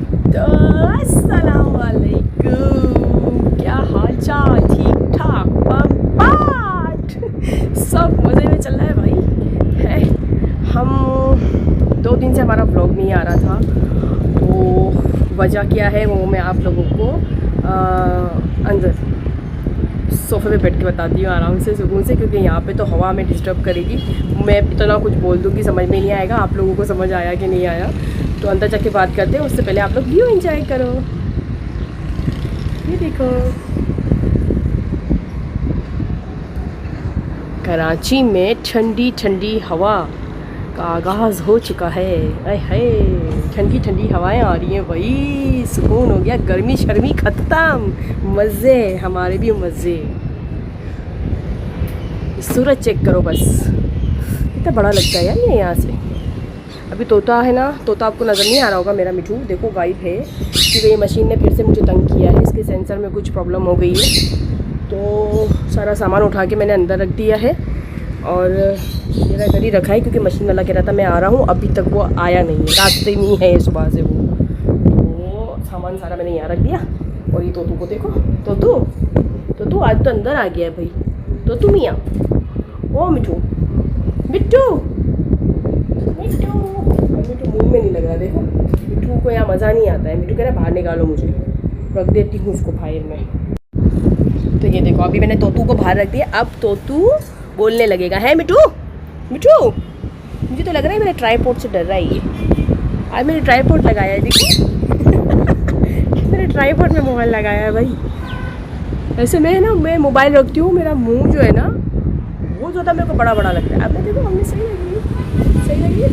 तो अस्सलाम वालेकुम, क्या हाल चाल? ठीक ठाक बम्बाट सब मज़े में चल रहा है भाई है। हम 2 दिन से हमारा ब्लॉग नहीं आ रहा था, तो वजह क्या है वो मैं आप लोगों को अंदर सोफ़े पे बैठ के बताती हूँ आराम से सुकून से, क्योंकि यहाँ पे तो हवा में डिस्टर्ब करेगी। मैं इतना कुछ बोल दूँगी समझ में नहीं आएगा। आप लोगों को समझ आया कि नहीं आया तो अंदर जाके बात करते हैं। उससे पहले आप लोग व्यू एंजॉय करो। ये देखो कराची में ठंडी ठंडी हवा का आगाज़ हो चुका है। अय हाय ठंडी ठंडी हवाएं आ रही हैं भाई, सुकून हो गया। गर्मी शर्मी ख़त्म, मज़े हमारे भी मज़े। सूरज चेक करो बस, कितना बड़ा लगता है यार ये यहाँ से। अभी तोता है ना, तोता आपको नज़र नहीं आ रहा होगा। मेरा मिठू देखो गायब है, क्योंकि ये मशीन ने फिर से मुझे तंग किया है। इसके सेंसर में कुछ प्रॉब्लम हो गई है, तो सारा सामान उठा के मैंने अंदर रख दिया है और मेरा इधर ही रखा है, क्योंकि मशीन वाला कह रहा था मैं आ रहा हूँ। अभी तक वो आया नहीं है, रास्ते में ही है सुबह से वो। तो सामान सारा मैंने यहाँ रख दिया। और ये तोतू को देखो, तोतू आज तो अंदर आ गया है भाई। तोतू मियाँ, ओ मिठू मिट्टू मिट्टू मिट्टू मुँह में नहीं लग रहा। देखो मिठू को यहाँ मज़ा नहीं आता है। मिठू कह रहा है बाहर निकालो मुझे, रख देती हूँ उसको बाहर में। तो ये देखो अभी मैंने तोतू को बाहर रख दिया। अब तोतू बोलने लगेगा। है मिठू मिठू, मुझे तो लग रहा है मेरे ट्राईपॉड से डर रहा है ये। आज मैंने ट्राईपॉड लगाया है, देखो मेरे ट्राईपॉड में मोबाइल लगाया है भाई। ऐसे मैं मोबाइल रखती हूँ, मेरा मुंह जो है ना वो ज़्यादा मेरे को बड़ा बड़ा लगता है। अब मैं देखो हमने सही लगी है?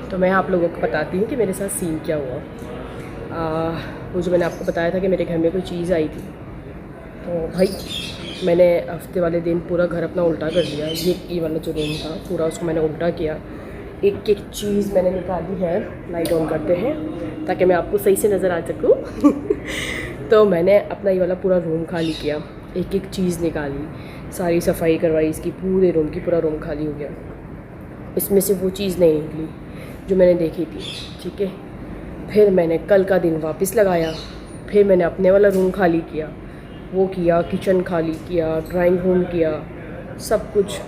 तो मैं आप लोगों को बताती हूँ कि मेरे साथ सीन क्या हुआ। वो जो मैंने आपको बताया था कि मेरे घर में कोई चीज़ आई थी, तो भाई मैंने हफ्ते वाले दिन पूरा घर अपना उल्टा कर दिया। ये वाला जो रूम था पूरा उसको मैंने उल्टा किया। एक एक चीज़ मैंने निकाली है। लाइट ऑन करते हैं ताकि मैं आपको सही से नज़र आ सकूँ तो मैंने अपना ये वाला पूरा रूम खाली किया, एक एक चीज़ निकाली, सारी सफाई करवाई इसकी, पूरे रूम की। पूरा रूम खाली हो गया। इसमें से वो चीज़ नहीं निकली जो मैंने देखी थी, ठीक है। फिर मैंने कल का दिन वापस लगाया। फिर मैंने अपने वाला रूम खाली किया, वो किया, किचन खाली किया, ड्राइंग रूम किया, सब कुछ,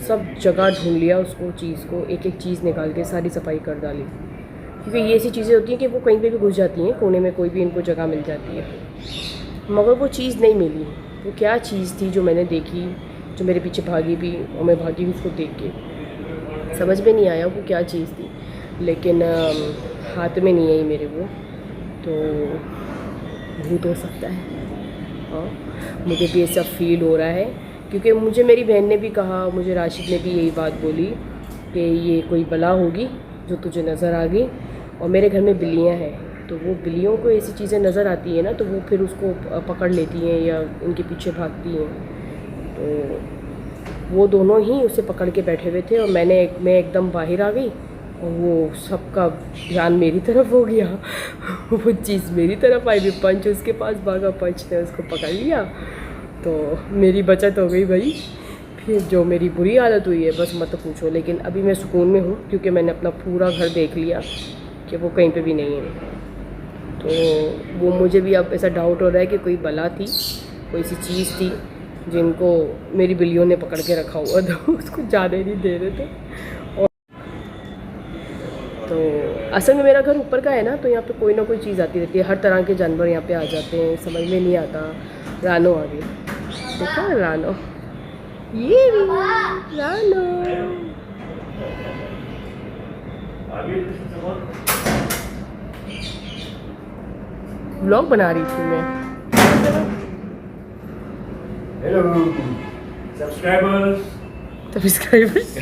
सब जगह ढूंढ लिया उसको, चीज़ को, एक एक चीज़ निकाल के सारी सफाई कर डाली। क्योंकि ये ऐसी चीज़ें होती हैं कि वो कहीं पे भी घुस जाती हैं, कोने में कोई भी इनको जगह मिल जाती है। मगर वो चीज़ नहीं मिली। वो क्या चीज़ थी जो मैंने देखी, जो मेरे पीछे भागी भी और मैं भागी भी उसको देख के। समझ में नहीं आया वो क्या चीज़ थी, लेकिन हाथ में नहीं आई मेरे वो। तो भूत हो सकता है, हाँ मुझे भी ऐसा फील हो रहा है। क्योंकि मुझे मेरी बहन ने भी कहा, मुझे राशिद ने भी यही बात बोली कि ये कोई बला होगी जो तुझे नज़र आ गई। और मेरे घर में बिल्लियाँ हैं, तो वो बिल्लियों को ऐसी चीज़ें नज़र आती हैं ना, तो वो फिर उसको पकड़ लेती हैं या उनके पीछे भागती हैं। तो वो दोनों ही उसे पकड़ के बैठे हुए थे और मैं एकदम बाहर आ गई और वो सबका ध्यान मेरी तरफ हो गया वो चीज़ मेरी तरफ आई भी, पंच उसके पास भागा, पंच ने उसको पकड़ लिया, तो मेरी बचत हो गई भाई। फिर जो मेरी बुरी हालत हुई है बस मत पूछो। लेकिन अभी मैं सुकून में हूँ, क्योंकि मैंने अपना पूरा घर देख लिया कि वो कहीं पे भी नहीं है। तो वो मुझे भी अब ऐसा डाउट हो रहा है कि कोई बला थी, कोई सी चीज़ थी जिनको मेरी बिल्लियों ने पकड़ के रखा हुआ था उसको जाने नहीं दे रहे थे। और तो असल में मेरा घर ऊपर का है ना, तो यहाँ पे कोई ना कोई चीज़ आती रहती है। हर तरह के जानवर यहाँ पे आ जाते हैं, समझ में नहीं आता। रानो आ गई, देखा रानो, ये भी रानो। व्लॉग बना रही थी मैं। Hello subscribers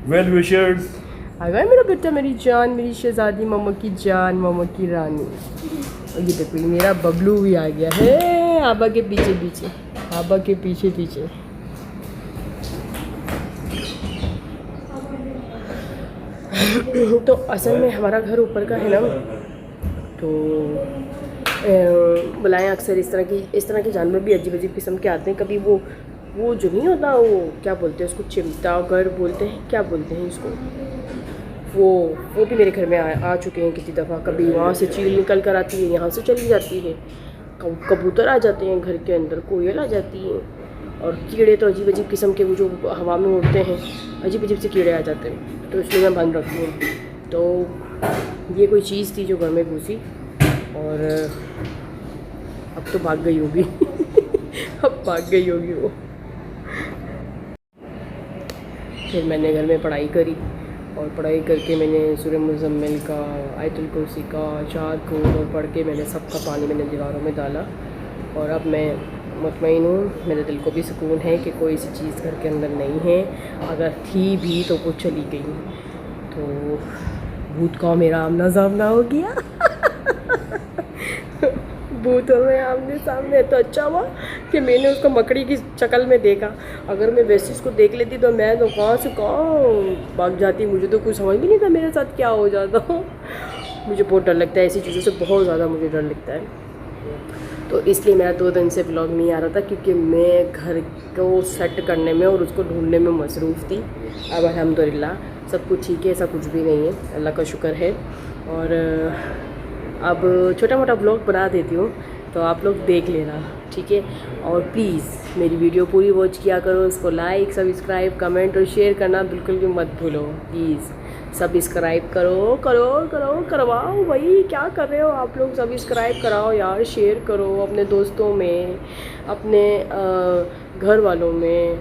well wishers. आ गया मेरा बेटा, मेरी जान, मेरी शहजादी, मामा की जान, मामा की रानी। और ये देखो मेरा बबलू भी आ गया है आबा के पीछे पीछे, आबा के पीछे पीछे। तो असल में हमारा घर ऊपर का है ना, तो बुलाएं अक्सर इस तरह के जानवर भी अजीब अजीब किस्म के आते हैं। कभी वो वो जो नहीं होता, वो क्या बोलते हैं उसको, चिमटा घर बोलते हैं, क्या बोलते हैं इसको, वो भी मेरे घर में आ चुके हैं कितनी दफ़ा। कभी वहाँ से चील निकल कर आती है, यहाँ से चली जाती है, कबूतर आ जाते हैं घर के अंदर, कोयल आ जाती है, और कीड़े तो अजीब अजीब किस्म के वो जो हवा में उड़ते हैं, अजीब अजीब से कीड़े आ जाते हैं, तो इसलिए मैं बंद रखती हूँ। तो ये कोई चीज़ थी जो घर में घुसी, और अब तो भाग गई होगी अब भाग गई होगी वो। फिर मैंने घर में पढ़ाई करी, और पढ़ाई करके मैंने सूरह मुज़म्मिल का, आयतुल कुर्सी का, चार को पढ़ के मैंने सबका पानी मैंने दीवारों में डाला। और अब मैं मुतमईन हूँ, मेरे दिल को भी सुकून है कि कोई सी चीज़ घर के अंदर नहीं है, अगर थी भी तो वो चली गई। तो भूत का मेरा आमना सामना हो गया भूतों में आमने सामने, तो अच्छा हुआ कि मैंने उसको मकड़ी की शक्ल में देखा। अगर मैं वैसे उसको देख लेती तो मैं तो कहाँ से कहाँ भाग जाती, मुझे तो कुछ समझ भी नहीं था मेरे साथ क्या हो जाता मुझे बहुत डर लगता है ऐसी चीज़ों से, बहुत ज़्यादा मुझे डर लगता है। तो इसलिए मेरा 2 दिन से व्लॉग नहीं आ रहा था, क्योंकि मैं घर को सेट करने में और उसको ढूंढने में मसरूफ़ थी। अब अल्हम्दुलिल्लाह सब कुछ ठीक है, ऐसा कुछ भी नहीं है, अल्लाह का शुक्र है। और अब छोटा मोटा व्लॉग बना देती हूँ, तो आप लोग देख लेना, ठीक है। और प्लीज़ मेरी वीडियो पूरी वॉच किया करो, उसको लाइक, सब्सक्राइब, कमेंट और शेयर करना बिल्कुल भी मत भूलो। प्लीज़ सब्सक्राइब करो करो करो करवाओ भाई, क्या कर रहे हो आप लोग, सब्सक्राइब कराओ यार, शेयर करो अपने दोस्तों में, अपने घर वालों में,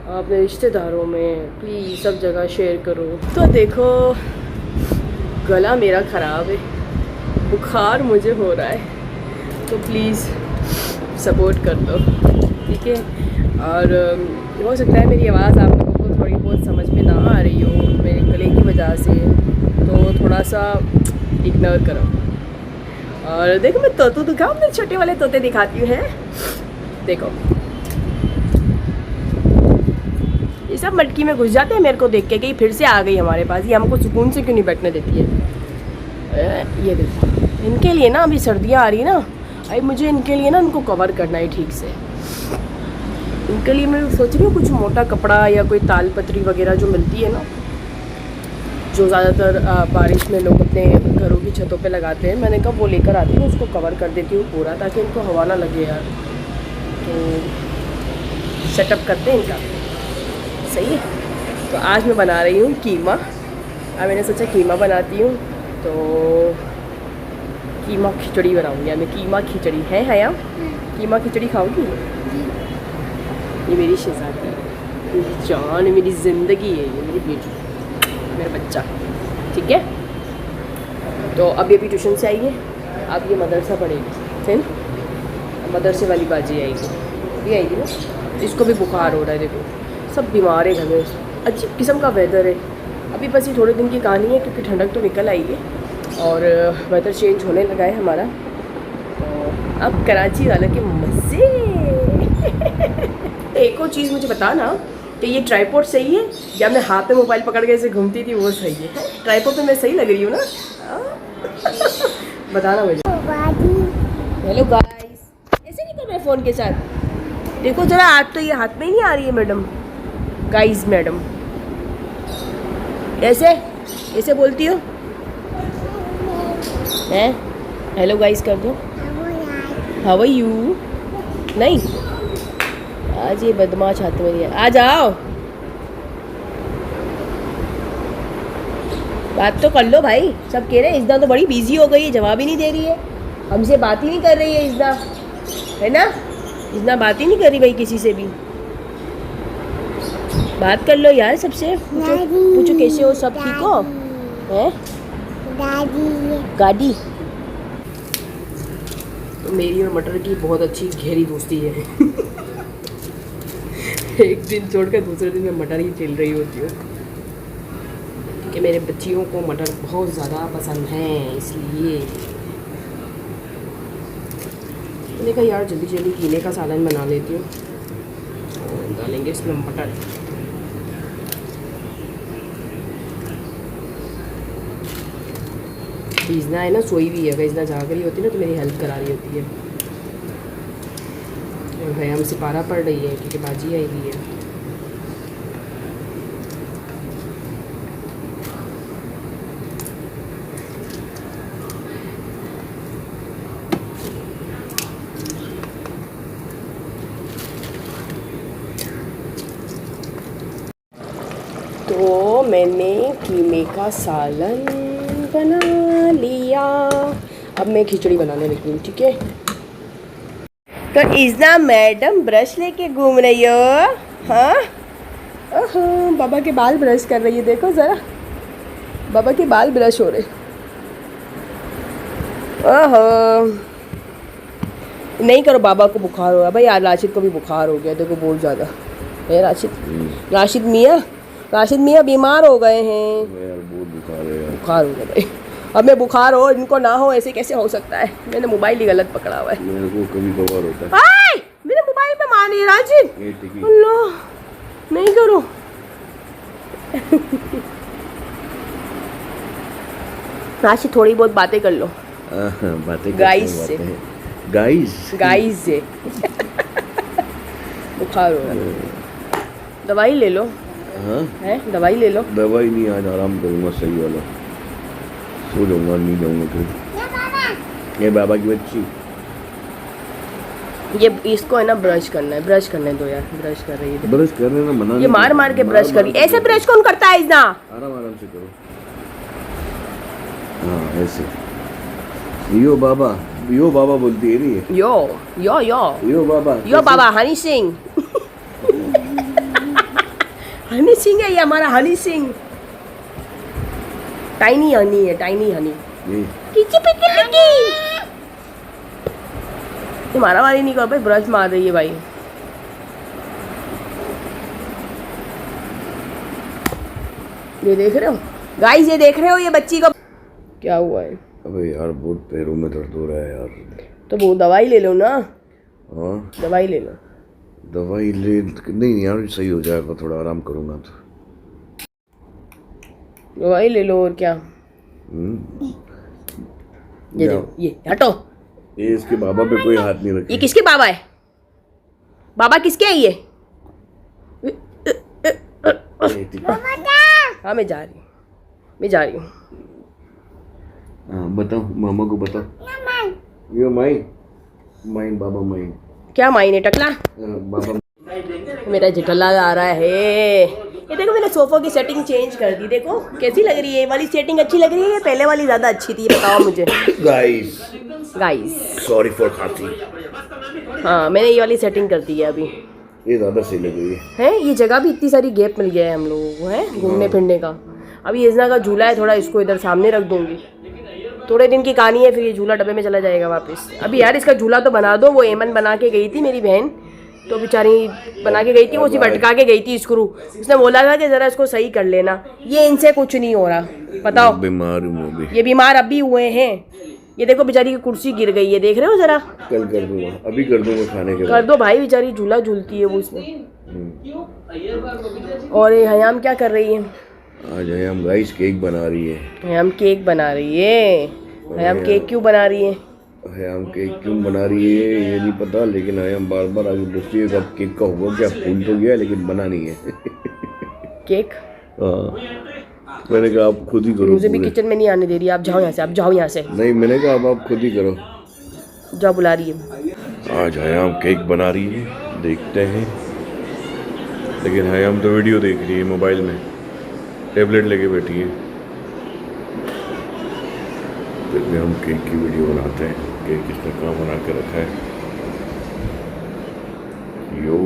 अपने रिश्तेदारों में, प्लीज़ सब जगह शेयर करो। तो देखो गला मेरा ख़राब है, बुखार मुझे हो रहा है, तो प्लीज़ सपोर्ट कर दो, ठीक है। और हो सकता है मेरी आवाज़ आप लोगों को थोड़ी बहुत समझ में ना आ रही हो मेरे गले की वजह से, तो थोड़ा सा इग्नोर करो। और देखो मैं तोतू दिखाऊँ, मैं छोटे वाले तोते दिखाती हूँ, हैं देखो, ये सब मटकी में घुस जाते हैं मेरे को देख के कि फिर से आ गई हमारे पास, ये हमको सुकून से क्यों नहीं बैठने देती है। ये देखो, इनके लिए ना अभी सर्दियाँ आ रही है ना, अभी मुझे इनके लिए ना उनको कवर करना है ठीक से। इनके लिए मैं सोच रही हूँ कुछ मोटा कपड़ा या कोई ताल पत्री वगैरह जो मिलती है ना, जो ज़्यादातर बारिश में लोग अपने घरों की छतों पे लगाते हैं, मैंने कहा वो लेकर आती हूँ, उसको कवर कर देती हूँ पूरा, ताकि इनको हवा ना लगे यार। तो सेटअप करते हैं इनका, सही है। तो आज मैं बना रही हूँ कीमा। अब मैंने सोचा कीमा बनाती हूँ, तो कीमा खिचड़ी बनाऊँगी। मैं कीमा खिचड़ी है हया, कीमा खिचड़ी खाऊंगी। ये मेरी शहज़ादी है, मेरी जान, मेरी ज़िंदगी है, ये मेरी बेटी, मेरा बच्चा, ठीक है। तो अब ये भी ट्यूशन से आई है, अब ये मदरसा पढ़ेगी, फिर मदरसे वाली बाजी आएगी, ये आएगी ना। इसको भी बुखार हो रहा है, देखो सब बीमार है घर में, अजीब किस्म का वेदर है। अभी बस ये थोड़े दिन की कहानी है, क्योंकि ठंडक तो निकल आई है और वेदर चेंज होने लगा है हमारा। तो अब कराची वालों के मज़े एक और चीज़ मुझे बता ना कि ये ट्राइपॉड सही है या मैं हाथ में मोबाइल पकड़ के ऐसे घूमती थी वो सही है? ट्राइपॉड पे मैं सही लग रही हूँ ना? बताना मुझे। हेलो गाइस, ऐसे नहीं कर रहे फ़ोन के साथ, देखो ज़रा, आज तो ये हाथ में ही नहीं आ रही है मैडम, गाइस मैडम, ऐसे ऐसे बोलती हो हैं? हेलो गाइस कर दो, हाउ आर यू। नहीं, आज ये बदमाश हाथ में नहीं है, आ जाओ, बात तो कर लो भाई। सब कह रहे हैं इज़्दा तो बड़ी बिजी हो गई है, जवाब ही नहीं दे रही है, हमसे बात ही नहीं कर रही है इज़्दा, है ना? इज़्दा बात ही नहीं कर रही भाई किसी से भी, बात कर लो यार सबसे, पूछो पूछो कैसे हो, सब ठीक हो? हैं गाड़ी। तो मेरी और मटर की बहुत अच्छी गहरी दोस्ती है एक दिन छोड़कर दूसरे दिन मैं मटर ही खेल रही होती हूँ, क्योंकि मेरे बच्चियों को मटर बहुत ज़्यादा पसंद है, इसलिए मैंने कहा यार जल्दी जल्दी कीले का सालन बना लेती हूँ, डालेंगे इसमें मटर। इज़्ना है ना, सोई भी है, अगर इज़्ना जाग रही होती है ना तो मेरी हेल्प करा रही होती है। भैया हमसे पारा पड़ रही है क्योंकि बाजी आई हुई है। तो मैंने कीमे का सालन बना लिया। अब मैं खिचड़ी बनाने लगी हूँ, ठीक है। तो इज़ना मैडम ब्रश लेके घूम रही हो? हाँ, ओहो, बाबा के बाल ब्रश कर रही है, देखो ज़रा, बाबा के बाल ब्रश हो रहे। ओहो, नहीं करो, बाबा को बुखार हो रहा भाई। यार राशिद को भी बुखार हो गया, देखो बहुत ज़्यादा है। राशिद मियाँ बीमार हो गए हैं यार, बहुत बुखार हो गया भाई। अब मैं बुखार हो इनको ना हो, ऐसे कैसे हो सकता है? मैंने मोबाइल ही गलत पकड़ा हुआ है। मेरे को कभी कभार होता है। मेरे मोबाइल पे माने राजिद, अल्लाह नहीं करो। राशिद थोड़ी बहुत बातें कर लो, बातें गाइस से, गाइस से। बुखार हो रहा है, दवाई ले लो। हाँ है, दवाई ले लो। दवाई नहीं, आज आराम करूँगा सही वाला, सो जाऊँगा, नहीं जाऊँगा कहीं। ये बाबा की बच्ची, ये इसको है ना ब्रश करना है, ब्रश करने दो यार, ब्रश कर रही है, ब्रश करने ना मना। ये मार मार के ब्रश कर रही है। ऐसे ब्रश कौन करता है इतना? आराम से करो। हाँ ऐसे, यो बाबा बोलती है नहीं, यो यो यो यो बाबा हनी सिंह। हनी सिंह है ये हमारा, हनी सिंह। टाइनी हनी है, टाइनी हनी। ये मारा मारी नहीं कर भाई, ब्रश मार रही है भाई। ये देख रहे हो गाइस, ये देख रहे हो ये बच्ची को क्या हुआ है? अबे यार बहुत पैरों में दर्द हो रहा है यार। तो वो दवाई ले लो ना। हाँ दवाई ले लो। दवाई ले, नहीं यार सही हो जाएगा, थोड़ा आराम करूँगा तो। दवाई ले लो और क्या। ये देखो, ये हटो। ये इसके बाबा पे कोई हाथ नहीं रखे। ये किसके बाबा है? बाबा किसके है ये? हाँ मैं जा रही हूँ। हाँ बताओ, मामा को बताओ। यो माइन बाबा माइन। क्या माइन है टकला? बाबा मेरा जिटला आ रहा है। ये देखो मैंने सोफा की सेटिंग चेंज कर दी, देखो कैसी लग रही है। ये वाली सेटिंग अच्छी लग रही है, पहले वाली ज़्यादा अच्छी थी, बताओ मुझे। गाइस सॉरी फॉर खांसी। हाँ मैंने ये वाली सेटिंग कर दी है अभी, ये ज़्यादा सही लग रही है। ये जगह भी इतनी सारी गैप मिल गया है हम लोगों को, है घूमने फिरने का। अभी इज़ना का झूला है, थोड़ा इसको इधर सामने रख दूंगी। थोड़े दिन की कहानी है, फिर ये झूला डब्बे में चला जाएगा वापस। अभी यार इसका झूला तो बना दो। वो एमन बना के गई थी मेरी बहन, तो बेचारी बना के गई थी, वो सिर्फ अटका के गई थी स्क्रू। उसने बोला था कि ज़रा इसको सही कर लेना। ये इनसे कुछ नहीं हो रहा, बताओ। बीमार हूँ अभी। ये बीमार अभी हुए हैं। ये देखो बेचारी की कुर्सी गिर गई है, देख रहे हो ज़रा। कल कर दूंगा, अभी कर दूंगा खाने के बाद। कर दो भाई, बेचारी झूला झूलती है वो इसमें। और ये हयाम क्या कर रही है? आज हयाम गाइस केक बना रही है। हयाम केक बना रही है। हयाम केक क्यों बना रही है? हयाम केक क्यों बना रही है ये नहीं पता, लेकिन हयाम बार बार आगे पूछती है कब केक का होगा, क्या फूल तो गया लेकिन बना नहीं है। केक? हाँ मैंने कहा आप खुद ही करो। मुझे भी किचन में नहीं आने दे रही, आप जाओ यहाँ से, आप जाओ यहाँ से। नहीं मैंने कहा अब आप खुद ही करो। जाओ, बुला रही है। आज हयाम केक बना रही है, देखते हैं। लेकिन हयाम तो वीडियो देख रही है मोबाइल में, टैबलेट लेके बैठी है। फिर भी हम केक की वीडियो बनाते हैं। केक इसने कहाँ बना के रखा है? यो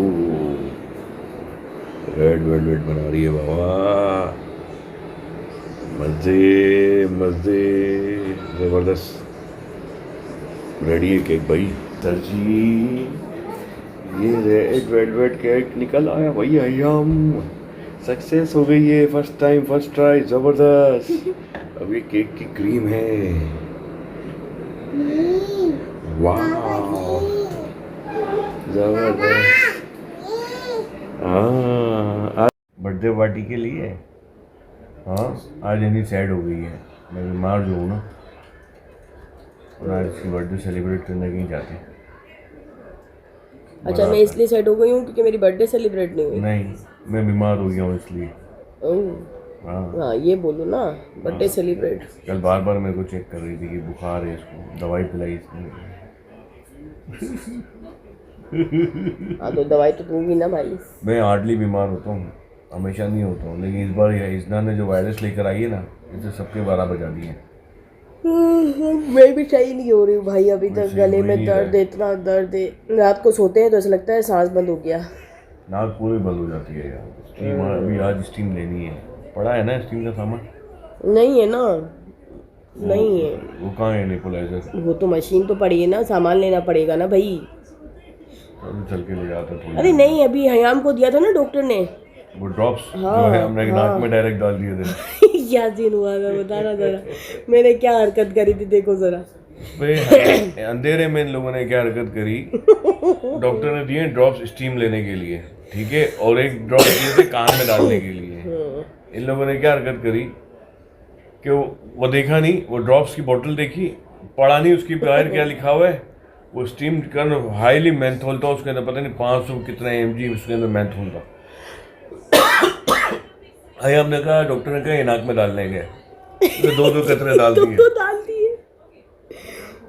रेड वेलवेट बना रही है बाबा, मजे मजे, जबरदस्त। रेडी है केक भाई। सर जी ये रेड वेलवेट केक निकल आया भाई, हयाम सक्सेस हो गई है, फर्स्ट टाइम फर्स्ट ट्राई, जबरदस्त। अब ये केक की क्रीम है, वाह जबरदस्त। हाँ बर्थडे पार्टी के लिए। हाँ आज यानी सैड हो गई है, मैं बीमार जो हूँ ना, और आज इसकी बर्थडे सेलिब्रेट करने कहीं जाते। अच्छा, मैं इसलिए सेट हो गई हूँ क्योंकि मेरी बर्थडे सेलिब्रेट नहीं हुई। नहीं, मैं बीमार हो गया हूँ इसलिए। ओह, हाँ, हाँ ये बोलो ना, बर्थडे सेलिब्रेट। कल बार बार मेरे को चेक कर रही थी कि बुखार है, इसको दवाई पिलाई इसने। हाँ तो दवाई तो दूंगी ना भाई। मैं हार्डली बीमार होता हूँ, हमेशा नहीं होता हूँ, लेकिन इस बार इजना ने जो वायरस लेकर आई है ना, इससे सबके 12 बजा दिए। मैं भी सही नहीं हो रही हूँ भाई अभी तक, गले हो ही में नहीं दर्द है, इतना दर्द है। रात को सोते हैं तो ऐसा लगता है सांस बंद हो गया। नाक पूरी बंद हो जाती है यार। स्टीम अभी आज स्टीम लेनी है, पड़ा है ना स्टीम का सामान? नहीं है ना, नहीं है। वो कहाँ है नेबुलाइजर? वो तो मशीन तो पड़ी है ना, सामान लेना पड़ेगा ना भाई। अभी चल के ले जाता थोड़ी। अरे नहीं, अभी हयाम को दिया था ना डॉक्टर ने वो ड्रॉप्स हाँ, जो है हमने नाक में डायरेक्ट डाल दिए थे। क्या सीन हुआ था बता ना जरा, मैंने क्या हरकत करी थी देखो जरा। भाई अंधेरे में इन लोगों ने क्या हरकत करी, डॉक्टर ने दिए ड्रॉप्स स्टीम लेने के लिए, ठीक है, और एक ड्रॉप दिए थे कान में डालने के लिए। इन लोगों ने क्या हरकत करी कि वो देखा नहीं, वो ड्रॉप्स की बोतल देखी, पढ़ा नहीं उसकी बाहर क्या लिखा हुआ है, वो स्टीम कर हाईली मेंथोल था उसके अंदर, पता नहीं 500 कितना mg उसके अंदर मेंथोल था। भाई हमने कहा, डॉक्टर ने कहा ये नाक में डालने गए, उसने 2-2 कतरे डाल दिए। तो डाल दिए।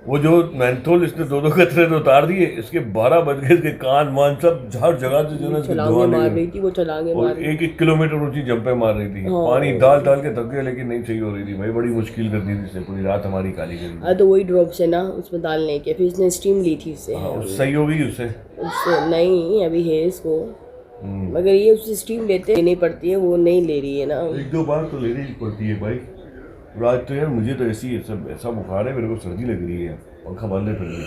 वो जो मेंथोल इसने 2-2 कतरे तो उतार दिए, इसके 12 बज गए, इसके कान मान सब हर जगह से जो है छलांगे मार रही थी वो, छलांगे मार और 1-1 किलोमीटर ऊंची जंपे मार रही थी। पानी डाल डाल के थक गए, लेकिन नहीं सही हो रही थी भाई, बड़ी मुश्किल कर दी थी इसने, पूरी रात हमारी काली करी। हाँ तो वही ड्रॉप्स है ना उसमें डालने के, फिर इसने स्टीम ली थी उससे। सही हो गई उससे? उससे नहीं, अभी है इसको, मगर ये उससे स्टीम लेनी पड़ती है, वो नहीं ले रही है ना। 1-2 बार तो लेनी ही पड़ती है भाई। रात तो यार मुझे तो ऐसी सब ऐसा बुखार है, मेरे को सर्दी लग रही है, पंखा बंद है फिर भी।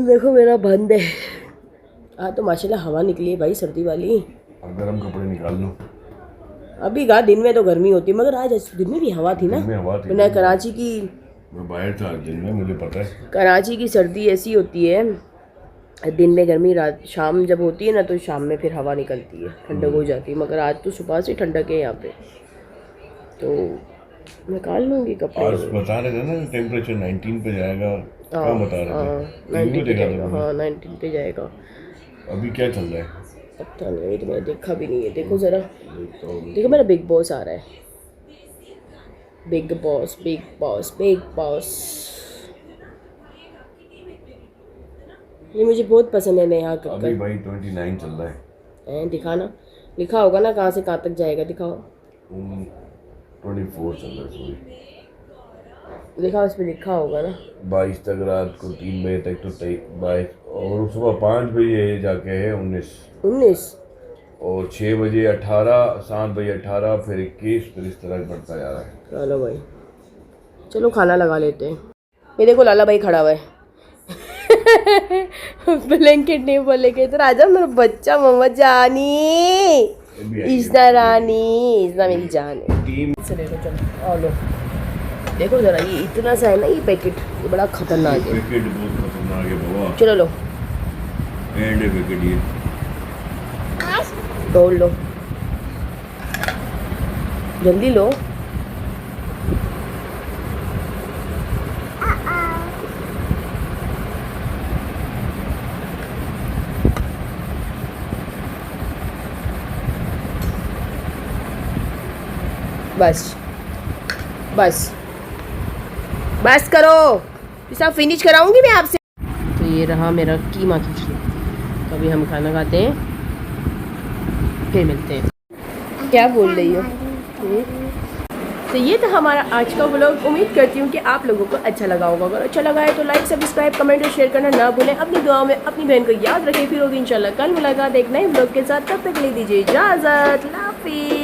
देखो मेरा बंद है। हाँ तो माशाल्लाह हवा निकली है भाई सर्दी वाली। अब गर्म कपड़े निकाल लो। अभी कहा दिन में तो गर्मी होती है, मगर आज दिन में भी हवा थी ना। दिन में हवा थी। मैंने कराची की, मैं बाहर था दिन में, मुझे पता है। कराची की सर्दी ऐसी होती है, दिन में गर्मी, रात शाम जब होती है ना तो शाम में फिर हवा निकलती है, ठंडक हो जाती है। मगर आज तो सुबह से ठंडक है यहाँ पे, तो निकाल लूँगी कपड़े। आज बता रहे थे ना टेम्परेचर 19 पे जाएगा, क्या बता रहे थे? 19 पे जाएगा, हाँ 19 पे जाएगा। अभी क्या चल रहा है पता नहीं, तो मैंने देखा भी नहीं है। देखो ज़रा, देखो मेरा बिग बॉस आ रहा है, big boss big boss big boss. ये मुझे बहुत पसंद है नेहा अभी कक्कर। भाई 29 चल रहा है। दिखाना, लिखा होगा ना कहाँ से कहाँ तक जाएगा, दिखाओ। 24 चल रहा है, सॉरी लिखा, उस पर लिखा होगा ना 22 तक, रात को 3 बजे तक तो 22, और सुबह 5 बजे जाके है 19, और 6 बजे 18, 7 बजे 18, फिर 21, फिर इस तरह बढ़ता जा रहा है। चलो भाई, चलो खाना लगा लेते हैं। ये देखो लाला भाई खड़ा हुआ है ब्लैंकेट नहीं बोले के, तो राजा मेरा बच्चा मोहम्मद जानी, इजना रानी, इजना मेरी जान है। टीम से देखो, चलो और लो, देखो जरा ये इतना सा है ना, ये पैकेट ये बड़ा खतरनाक है। विकेट बहुत खतरनाक है बाबा, चलो लो, एंड विकेट ये तोड़ लो, जल्दी लो। बस बस बस करो, इसे फिनिश कराऊंगी मैं आपसे। तो ये रहा मेरा कीमा खिचड़ी, तो अभी हम खाना खाते हैं, फिर मिलते हैं। क्या बोल रही हो? तो ये था हमारा आज का व्लॉग। उम्मीद करती हूँ कि आप लोगों को अच्छा लगा होगा। अगर अच्छा लगा है तो लाइक, सब्सक्राइब, कमेंट और शेयर करना ना भूलें। अपनी दुआ में अपनी बहन को याद रखें। फिर होगी इंशाल्लाह कल मुलाकात एक नए व्लॉग के साथ। तब तक ले दीजिए इजाज़त। अल्लाह हाफ़िज़।